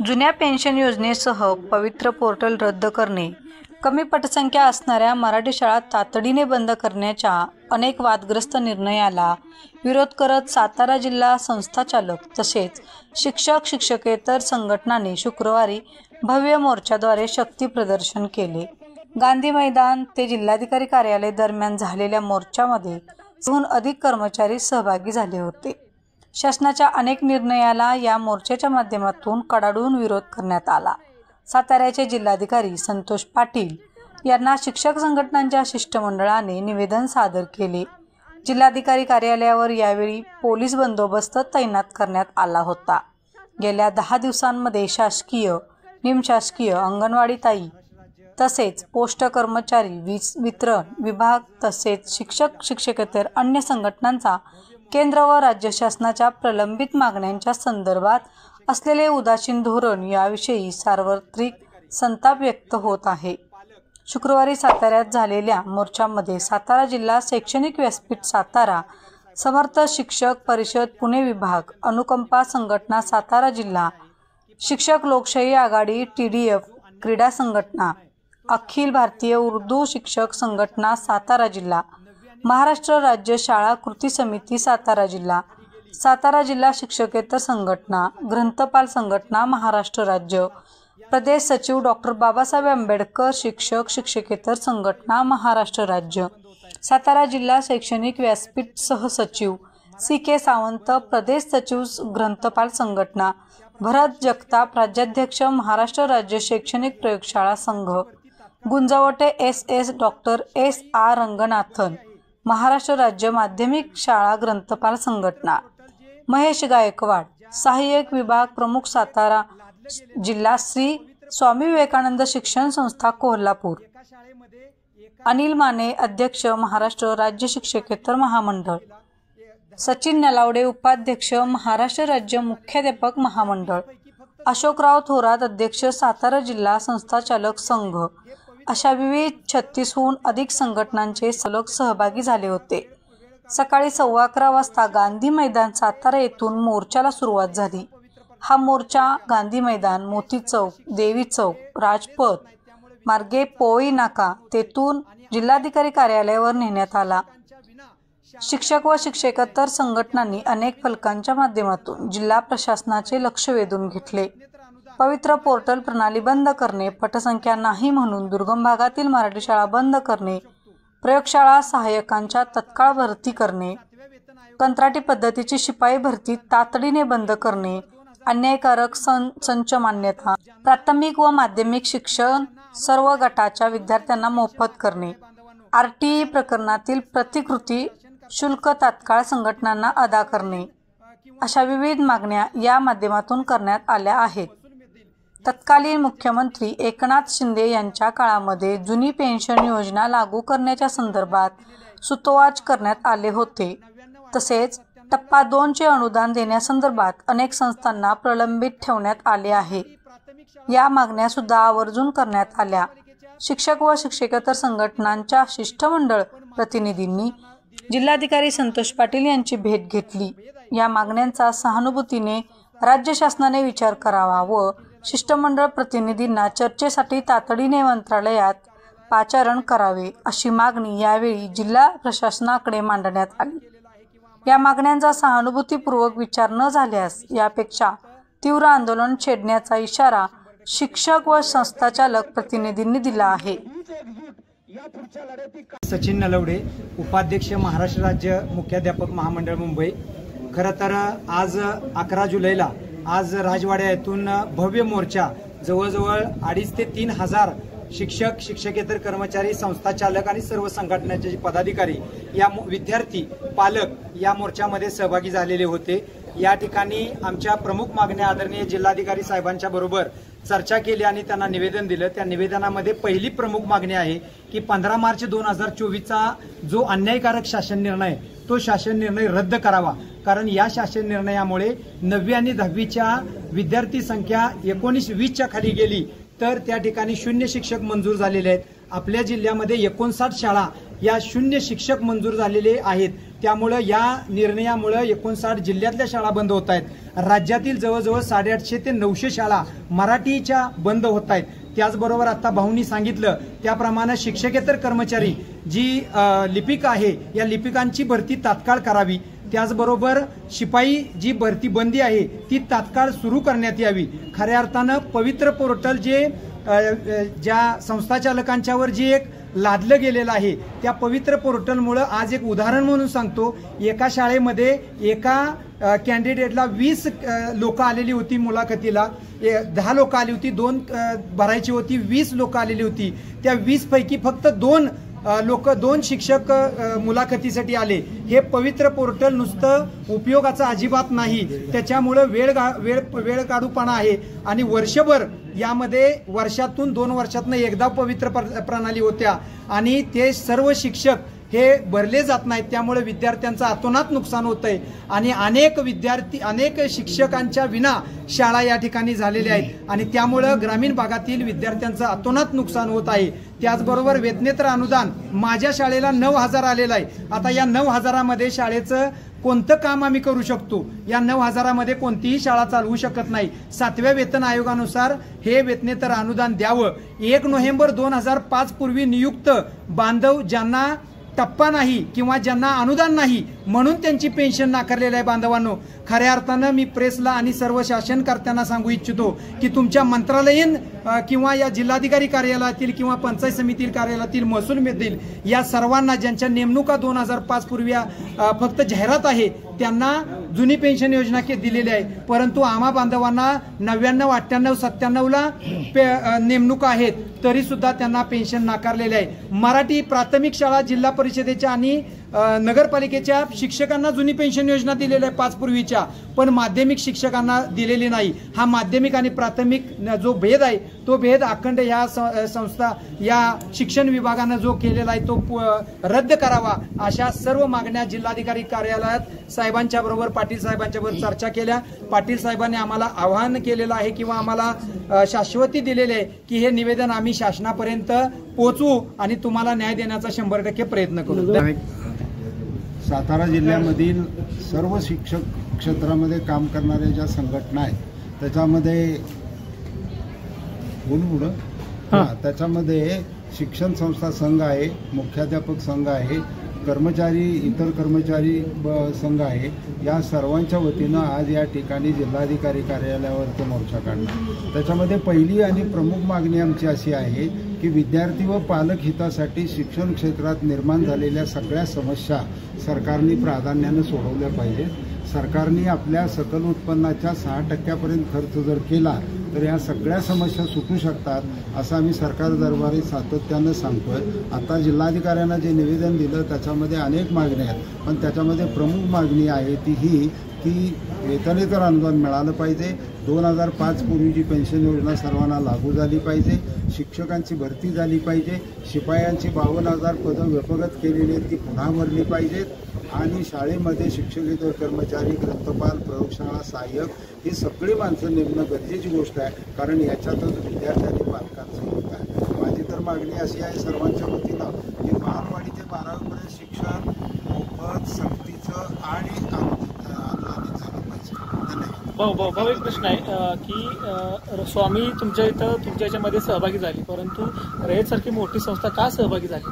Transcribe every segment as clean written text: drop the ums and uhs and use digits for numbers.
जुन्या पेन्शन योजनेसह पवित्र पोर्टल रद्द करणे, कमी पटसंख्या असणाऱ्या मराठी शाळा तातडीने बंद करण्याच्या अनेक वादग्रस्त निर्णयाला विरोध करत सातारा जिल्हा संस्थाचालक तसेच शिक्षक शिक्षकेतर संघटनांनी शुक्रवारी भव्य मोर्चाद्वारे शक्ती प्रदर्शन केले। गांधी मैदान ते जिल्हाधिकारी कार्यालय दरम्यान झालेल्या मोर्चामध्ये 100हून अधिक कर्मचारी सहभागी झाले होते। शासनाच्या अनेक निर्णयाला या मोर्चाच्या माध्यमातून कडाडून विरोध करण्यात आला। साताऱ्याचे जिल्हाधिकारी संतोष पाटील यांना शिक्षक संघटनांच्या शिष्टमंडळाने निवेदन सादर केले। जिल्हाधिकारी कार्यालयावर यावेळी पोलीस बंदोबस्त तैनात करण्यात आला होता। गेल्या 10 दिवसांमध्ये शासकीय, निमशासकीय, अंगणवाडी ताई तसेच पोस्ट कर्मचारी, वीज वितरण विभाग तसेच शिक्षक शिक्षकेतर अन्य संघटनांचा केंद्र व राज्य शासनाच्या प्रलंबित मागण्यांच्या संदर्भात असलेले उदासीन धोरण याविषयी सार्वत्रिक संताप व्यक्त होत आहे। शुक्रवारी साताऱ्यात झालेल्या मोर्चामध्ये सातारा जिल्हा शैक्षणिक व्यासपीठ सातारा, समर्थ शिक्षक परिषद पुणे विभाग, अनुकंपा संघटना सातारा जिल्हा, शिक्षक लोकशाही आघाडी TDF, क्रीडा संघटना, अखिल भारतीय उर्दू शिक्षक संघटना सातारा जिल्हा, महाराष्ट्र राज्य शाळा कृती समिती सातारा जिल्हा, सातारा जिल्हा शिक्षकेतर संघटना, ग्रंथपाल संघटना महाराष्ट्र राज्य, प्रदेश सचिव डॉक्टर बाबासाहेब आंबेडकर शिक्षक शिक्षकेतर संघटना महाराष्ट्र राज्य, सातारा जिल्हा शैक्षणिक व्यासपीठ सहसचिव CK सावंत, प्रदेश सचिव ग्रंथपाल संघटना, भरत जगताप राज्याध्यक्ष महाराष्ट्र राज्य शैक्षणिक प्रयोगशाळा संघ, Gunjavate SS doctor SR Ranganathan, Maharashtra राज्य माध्यमिक शाळा ग्रंथपाल संघटना, महेश गायकवाड सहाय्यक विभाग प्रमुख सातारा जिल्हा श्री स्वामी विवेकानंद शिक्षण संस्था कोल्हापूर, अनिल माने अध्यक्ष महाराष्ट्र राज्य शिक्षकेतर महामंडळ, सचिन नलावडे उपाध्यक्ष महाराष्ट्र राज्य मुख्याध्यापक महामंडळ, अशोकराव थोरात अध्यक्ष सातारा जिल्हा संस्थाचालक संघ अशा विविध 36हून अधिक संघटनांचे सलग सहभागी झाले होते। सकाळी 11:15 वाजता गांधी मैदान सातारा येथून मोर्चाला सुरुवात झाली। हा मोर्चा गांधी मैदान, मोती चौक, देवी चौक, राजपथ मार्गे पोई नाका तेथून जिल्हाधिकारी कार्यालयावर नेण्यात आला। शिक्षक व शिक्षकेतर संघटनांनी अनेक फलकांच्या माध्यमातून जिल्हा प्रशासनाचे लक्ष वेधून घेतले। पवित्र पोर्टल प्रणाली बंद करणे, पटसंख्या नाही म्हणून दुर्गम भागातील मराठी शाळा बंद करणे, प्रयोगशाळा सहाय्यकांच्या तत्काळ भरती करणे, कंत्राटी पद्धतीची शिपाई भरती तातडीने बंद करणे, अन्यायकारक संच मान्यता, प्राथमिक व माध्यमिक शिक्षण सर्व गटाच्या विद्यार्थ्यांना मोफत करणे, RTE प्रकरणातील प्रतिकृती शुल्क तात्काळ संघटनांना अदा करणे अशा विविध मागण्या या माध्यमातून करण्यात आल्या आहेत। तत्कालीन मुख्यमंत्री एकनाथ शिंदे यांच्या काळामध्ये जुनी पेन्शन योजना लागू करण्याच्या संदर्भात सूतोवाच करण्यात आले होते। तसेच टप्पा 2चे अनुदान देण्यासंदर्भात अनेक संस्थांना प्रलंबित ठेवण्यात आले आहे। या मागण्या सुद्धा आवर्जून करण्यात आल्या। शिक्षक व शिक्षकेतर संघटनांच्या शिष्टमंडळ प्रतिनिधींनी जिल्हाधिकारी संतोष पाटील यांची भेट घेतली। या मागण्यांचा सहानुभूतीने राज्य शासनाने विचार करावा व शिष्टमंडळ प्रतिनिधींना चर्चेसाठी तातडीने मंत्रालयात पाचारण करावे अशी मागणी यावेळी जिल्हा प्रशासनाकडे मांडण्यात आली। या मागण्यांचा सहानुभूतीपूर्वक विचार न झाल्यास यापेक्षा तीव्र आंदोलन छेडण्याचा इशारा शिक्षक व संस्थाचालक प्रतिनिधींनी दिला आहे। सचिन नलावडे, उपाध्यक्ष महाराष्ट्र राज्य मुख्याध्यापक महामंडळ मुंबई। खरं तर आज 11 जुलैला आज राजवाड्या येथून भव्य मोर्चा जवळजवळ 2,500 ते 3,000 शिक्षक शिक्षकेतर कर्मचारी, संस्थाचालक आणि सर्व संघटनांचे पदाधिकारी, या विद्यार्थी, पालक या मोर्चामध्ये सहभागी झालेले होते। या ठिकाणी आमच्या प्रमुख मागण्या आदरणीय जिल्हाधिकारी साहेबांच्या बरोबर चर्चा केली आणि त्यांना निवेदन दिलं। त्या निवेदनामध्ये पहिली प्रमुख मागणी आहे की 15 मार्च 2024चा जो अन्यायकारक शासन निर्णय तो शासन निर्णय रद्द करावा, कारण या शासन निर्णयामुळे 9वी आणि 10वीच्या विद्यार्थी संख्या 19-20च्या खाली गेली तर त्या ठिकाणी 0 शिक्षक मंजूर झालेले आहेत। आपल्या जिल्ह्यामध्ये 59 शाळा या 0 शिक्षक मंजूर झालेले आहेत। त्यामुळं या निर्णयामुळं 59 जिल्ह्यातल्या शाळा बंद होत आहेत. राज्यातील जवळजवळ 850 ते 900 शाळा मराठीच्या बंद होत आहेत. त्याचबरोबर आता भाऊंनी सांगितलं त्याप्रमाणे शिक्षकेतर कर्मचारी जी लिपिक आहे या लिपिकांची भरती तात्काळ करावी. त्याचबरोबर शिपाई जी भरती बंदी आहे ती तात्काळ सुरू करण्यात यावी. खऱ्या अर्थानं पवित्र पोर्टल जे ज्या संस्थाचालकांच्यावर जी एक लादलं गेलेलं आहे त्या पवित्र पोर्टलमुळं आज एक उदाहरण म्हणून सांगतो, एका शाळेमध्ये एका कॅन्डिडेटला 20 लोक आलेली होती मुलाखतीला, 10 लोक आली होती, 2 भरायची होती, 20 लोक आलेली होती. त्या 20 पैकी फक्त 2 शिक्षक मुलाखतीसाठी आले. हे पवित्र पोर्टल नुसतं उपयोगाचं अजिबात नाही, त्याच्यामुळं वेळ काढूपणा आहे. आणि वर्षभर यामध्ये वर्षातून 2 वर्षातनं एकदा पवित्र प्रणाली होत्या आणि ते सर्व शिक्षक हे भरले जात नाहीत. त्यामुळे विद्यार्थ्यांचं अतोनात नुकसान होत आहे आणि अनेक शिक्षकांच्या विना शाळा या ठिकाणी झालेल्या आहेत आणि त्यामुळं ग्रामीण भागातील विद्यार्थ्यांचं अतोनात नुकसान होत आहे. त्याचबरोबर वेतनेतर अनुदान माझ्या शाळेला 9,000 आलेलं आहे. आता या 9,000मध्ये शाळेचं कोणतं काम आम्ही करू शकतो? या 9,000मध्ये कोणतीही शाळा चालवू शकत नाही. 7व्या वेतन आयोगानुसार हे वेतनेतर अनुदान द्यावं. 1 नोव्हेंबर 2005 पूर्वी नियुक्त बांधव ज्यांना टप्पा नाही किंवा ज्यांना अनुदान नाही म्हणून त्यांची पेन्शन नाकारलेली आहे. बांधवांनो, खऱ्या अर्थानं मी प्रेसला आणि सर्व शासनकर्त्यांना सांगू इच्छितो की तुमच्या मंत्रालयीन किंवा या जिल्हाधिकारी कार्यालयातील किंवा पंचायत समिती कार्यालयातील महसूल मधील या सर्वांना ज्यांच्या नेमणुका 2005 पूर्वी फक्त जाहिरात आहे त्यांना जुनी पेन्शन योजना दिलेली आहे. परंतु आम्हा बांधवांना 99, 98, 97ला नेमणुका आहेत तरी सुद्धा त्यांना पेन्शन नाकारलेले आहे. मराठी प्राथमिक शाळा जिल्हा परिषदेच्या आणि नगरपालिकेच्या शिक्षकांना जुनी पेन्शन योजना दिलेली आहे 5 पूर्वीच्या, पण माध्यमिक शिक्षकांना दिलेली नाही. हा माध्यमिक आणि प्राथमिक जो भेद आहे तो भेद अखंड ह्या संस्था या शिक्षण विभागानं जो केलेला आहे तो रद्द करावा. अशा सर्व मागण्या जिल्हाधिकारी कार्यालयात साहेबांच्या बरोबर पाटील साहेबांच्या बरोबर चर्चा केल्या. पाटील साहेबांनी आम्हाला आवाहन केलेलं आहे किंवा आम्हाला शाश्वती दिलेली आहे की हे निवेदन आम्ही शासनापर्यंत पोहोचवू आणि तुम्हाला न्याय देण्याचा 100% प्रयत्न करू. सातारा जिल्ह्यामधील सर्व शिक्षक क्षेत्रामध्ये काम करणाऱ्या ज्या संघटना आहेत त्याच्यामध्ये त्याच्यामध्ये शिक्षण संस्था संघ आहे, मुख्याध्यापक संघ आहे, इतर कर्मचारी संघ आहे. या सर्वांच्या वतीनं आज या ठिकाणी जिल्हाधिकारी कार्यालयावर मोर्चा काढला. त्याच्यामध्ये पहिली आणि प्रमुख मागणी आमची अशी आहे की विद्यार्थी व पालक हितासाठी शिक्षण क्षेत्रात निर्माण झालेल्या सगळ्या समस्या सरकारने प्राधान्यानं सोडवल्या पाहिजेत. सरकारने आपल्या सकल उत्पन्नाच्या 6% खर्च जर केला तर या सगळ्या समस्या सुटू शकतात असं आम्ही सरकार दरबारी सातत्यानं सांगतोय. आता जिल्हाधिकाऱ्यांना जे निवेदन दिलं त्याच्यामध्ये अनेक मागण्या आहेत, पण त्याच्यामध्ये प्रमुख मागणी आहे ती ही की वेतनेतर अनुदान मिळालं पाहिजे. 2005 पूर्वीची पेन्शन योजना सर्वांना लागू झाली पाहिजे. शिक्षकांची भरती झाली पाहिजे. शिपायांची 52,000 पदं व्यपगत केलेली आहेत ती पुन्हा भरली पाहिजेत. आणि शाळेमध्ये शिक्षकेतर कर्मचारी, ग्रंथपाल, प्रयोगशाळा, सहाय्यक ही सगळी माणसं नेमणं गरजेची गोष्ट आहे, कारण याच्यातच विद्यार्थी आणि पालकांचं होत आहे. माझी तर मागणी अशी आहे सर्वांच्या वतीनं की बालवाडी ते 12वीपर्यंत शिक्षण मोफत, सक्तीचं आणि अनुदानित झालं पाहिजे. धन्यवाद. भाऊ एक प्रश्न आहे की स्वामी तुमच्या याच्यामध्ये सहभागी झाली, परंतु रयतसारखी मोठी संस्था का सहभागी झाली?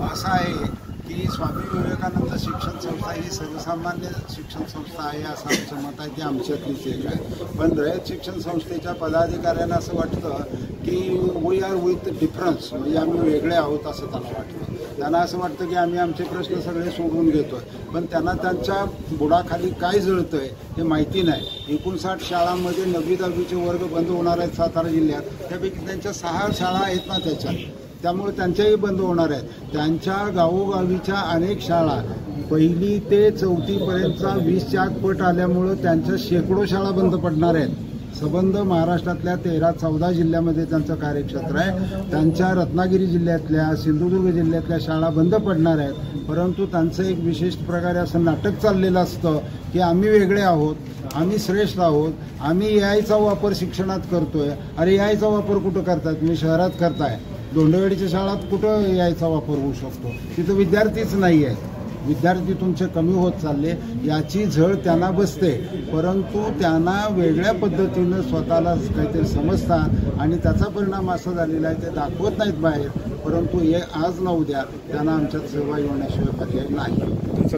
असं आहे की स्वामी विवेकानंद शिक्षण संस्था ही सर्वसामान्य शिक्षण संस्था आहे असं आमचं मत आहे, ती आमच्यातलीच एक आहे. पण रयत शिक्षण संस्थेच्या पदाधिकाऱ्यांना असं वाटतं की वी आर विथ डिफरन्स, म्हणजे आम्ही वेगळे आहोत असं त्यांना वाटतं. त्यांना असं वाटतं की आम्ही आमचे प्रश्न सगळे सोडवून घेतोय, पण त्यांना त्यांच्या बुडाखाली काय जळतंय हे माहिती नाही. 59 शाळांमध्ये 9वी-10वीचे वर्ग बंद होणार आहेत सातारा जिल्ह्यात, त्यापैकी त्यांच्या 6 शाळा आहेत ना त्याच्यात, त्यामुळे त्यांच्याही बंद होणार आहेत. त्यांच्या गावोगावीच्या अनेक शाळा 1ली ते 4थीपर्यंतचा 20च्या आत पट आल्यामुळं त्यांच्या शेकडो शाळा बंद पडणार आहेत. संबंध महाराष्ट्रातल्या 13-14 जिल्ह्यामध्ये त्यांचं कार्यक्षेत्र आहे. त्यांच्या रत्नागिरी जिल्ह्यातल्या, सिंधुदुर्ग जिल्ह्यातल्या शाळा बंद पडणार आहेत. परंतु त्यांचं एक विशेष प्रकारे असं नाटक चाललेलं असतं की आम्ही वेगळे आहोत, आम्ही श्रेष्ठ आहोत, आम्ही एआयचा वापर शिक्षणात करतोय. अरे एआयचा वापर कुठं करताय? तुम्ही शहरात करताय. दोंडेवाडीच्या शाळात कुठं एआयचा वापर होऊ शकतो? तिथं विद्यार्थीच नाही आहेत. विद्यार्थी तुमचे कमी होत चालले याची झळ त्यांना बसते, परंतु त्यांना वेगळ्या पद्धतीनं स्वतःला काहीतरी समजतात आणि त्याचा परिणाम असा झालेला आहे ते दाखवत नाहीत बाहेर, परंतु हे आज न उद्या त्यांना आमच्यात सहभागी होण्याशिवाय पर्याय नाही.